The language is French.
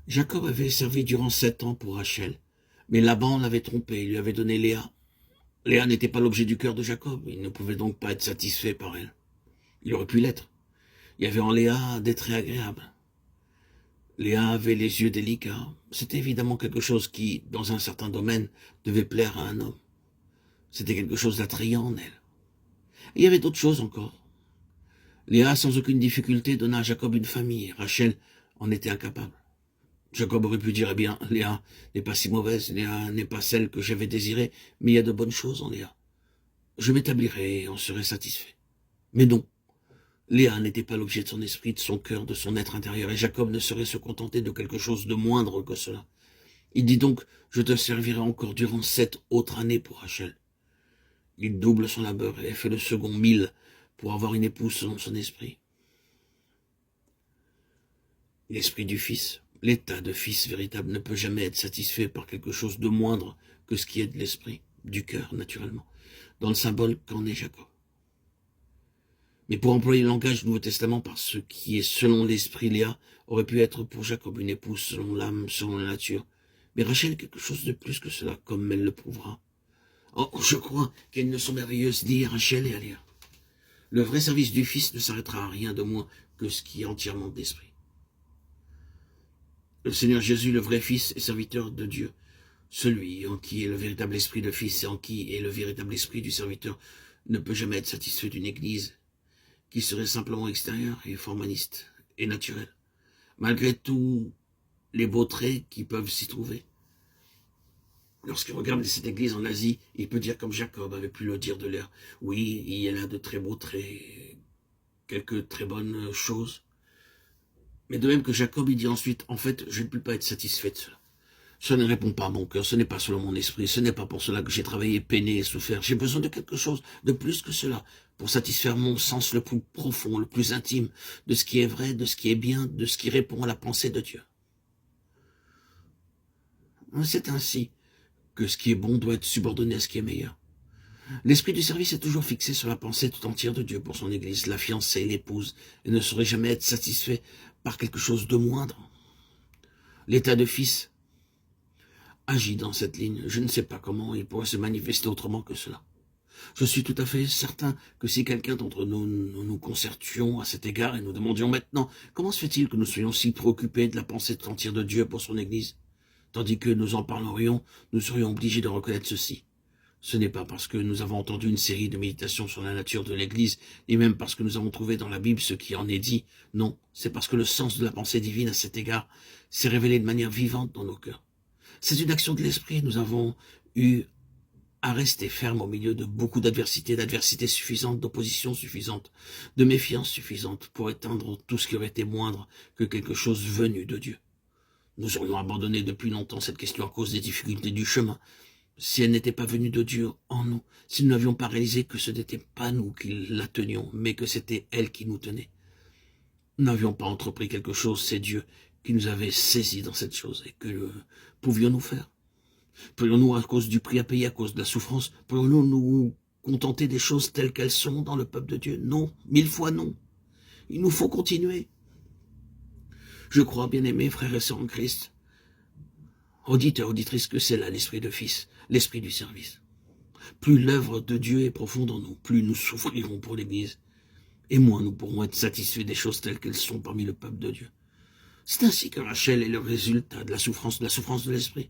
Jacob avait servi durant 7 ans pour Rachel, mais Laban l'avait trompé, il lui avait donné Léa. Léa n'était pas l'objet du cœur de Jacob, il ne pouvait donc pas être satisfait par elle. Il aurait pu l'être. Il y avait en Léa des traits agréables. Léa avait les yeux délicats. C'était évidemment quelque chose qui, dans un certain domaine, devait plaire à un homme. C'était quelque chose d'attrayant en elle. Et il y avait d'autres choses encore. Léa, sans aucune difficulté, donna à Jacob une famille. Rachel en était incapable. Jacob aurait pu dire, eh bien, Léa n'est pas si mauvaise, Léa n'est pas celle que j'avais désirée, mais il y a de bonnes choses en Léa. Je m'établirai et en serai satisfait. Mais non, Léa n'était pas l'objet de son esprit, de son cœur, de son être intérieur, et Jacob ne saurait se contenter de quelque chose de moindre que cela. Il dit donc, je te servirai encore durant 7 autres années pour Rachel. Il double son labeur et fait le second 1000 pour avoir une épouse selon son esprit. L'esprit du Fils, l'état de Fils véritable ne peut jamais être satisfait par quelque chose de moindre que ce qui est de l'esprit, du cœur naturellement, dans le symbole qu'en est Jacob. Mais pour employer le langage du Nouveau Testament, par ce qui est selon l'esprit, Léa aurait pu être pour Jacob une épouse selon l'âme, selon la nature. Mais Rachel est quelque chose de plus que cela, comme elle le prouvera. Oh, je crois qu'il y a une leçon merveilleuse liée à Rachel et à Léa. Le vrai service du Fils ne s'arrêtera à rien de moins que ce qui est entièrement de l'esprit. Le Seigneur Jésus, le vrai Fils, est serviteur de Dieu. Celui en qui est le véritable esprit de Fils et en qui est le véritable esprit du serviteur ne peut jamais être satisfait d'une Église qui serait simplement extérieure et formaliste et naturelle, malgré tous les beaux traits qui peuvent s'y trouver. Lorsqu'il regarde cette Église en Asie, il peut dire comme Jacob avait pu le dire de l'air, oui, il y a là de très beaux traits, quelques très bonnes choses. Mais de même que Jacob, il dit ensuite, en fait, je ne peux pas être satisfait de cela. Ce ne répond pas à mon cœur, ce n'est pas selon mon esprit, ce n'est pas pour cela que j'ai travaillé, peiné et souffert. J'ai besoin de quelque chose de plus que cela, pour satisfaire mon sens le plus profond, le plus intime, de ce qui est vrai, de ce qui est bien, de ce qui répond à la pensée de Dieu. C'est ainsi que ce qui est bon doit être subordonné à ce qui est meilleur. L'esprit du service est toujours fixé sur la pensée tout entière de Dieu pour son Église, la fiancée, l'épouse, et ne saurait jamais être satisfait par quelque chose de moindre. L'état de fils agit dans cette ligne. Je ne sais pas comment il pourrait se manifester autrement que cela. Je suis tout à fait certain que si quelqu'un d'entre nous concertions à cet égard et nous demandions maintenant comment se fait-il que nous soyons si préoccupés de la pensée tout entière de Dieu pour son Église, tandis que nous en parlerions, nous serions obligés de reconnaître ceci. Ce n'est pas parce que nous avons entendu une série de méditations sur la nature de l'Église, ni même parce que nous avons trouvé dans la Bible ce qui en est dit. Non, c'est parce que le sens de la pensée divine à cet égard s'est révélé de manière vivante dans nos cœurs. C'est une action de l'esprit. Nous avons eu à rester ferme au milieu de beaucoup d'adversités suffisantes, d'opposition suffisante, de méfiance suffisante pour éteindre tout ce qui aurait été moindre que quelque chose venu de Dieu. Nous aurions abandonné depuis longtemps cette question à cause des difficultés du chemin, si elle n'était pas venue de Dieu en nous, si nous n'avions pas réalisé que ce n'était pas nous qui la tenions, mais que c'était elle qui nous tenait. Nous n'avions pas entrepris quelque chose, c'est Dieu qui nous avait saisis dans cette chose, et que pouvions-nous faire? Pourrions-nous, à cause du prix à payer, à cause de la souffrance, pourrions-nous nous contenter des choses telles qu'elles sont dans le peuple de Dieu? Non, 1000 fois non. Il nous faut continuer. Je crois, bien-aimés frères et sœurs en Christ, auditeurs, auditrices, que c'est là l'esprit de Fils, l'esprit du service. Plus l'œuvre de Dieu est profonde en nous, plus nous souffrirons pour l'Église, et moins nous pourrons être satisfaits des choses telles qu'elles sont parmi le peuple de Dieu. C'est ainsi que Rachel est le résultat de la souffrance de l'esprit.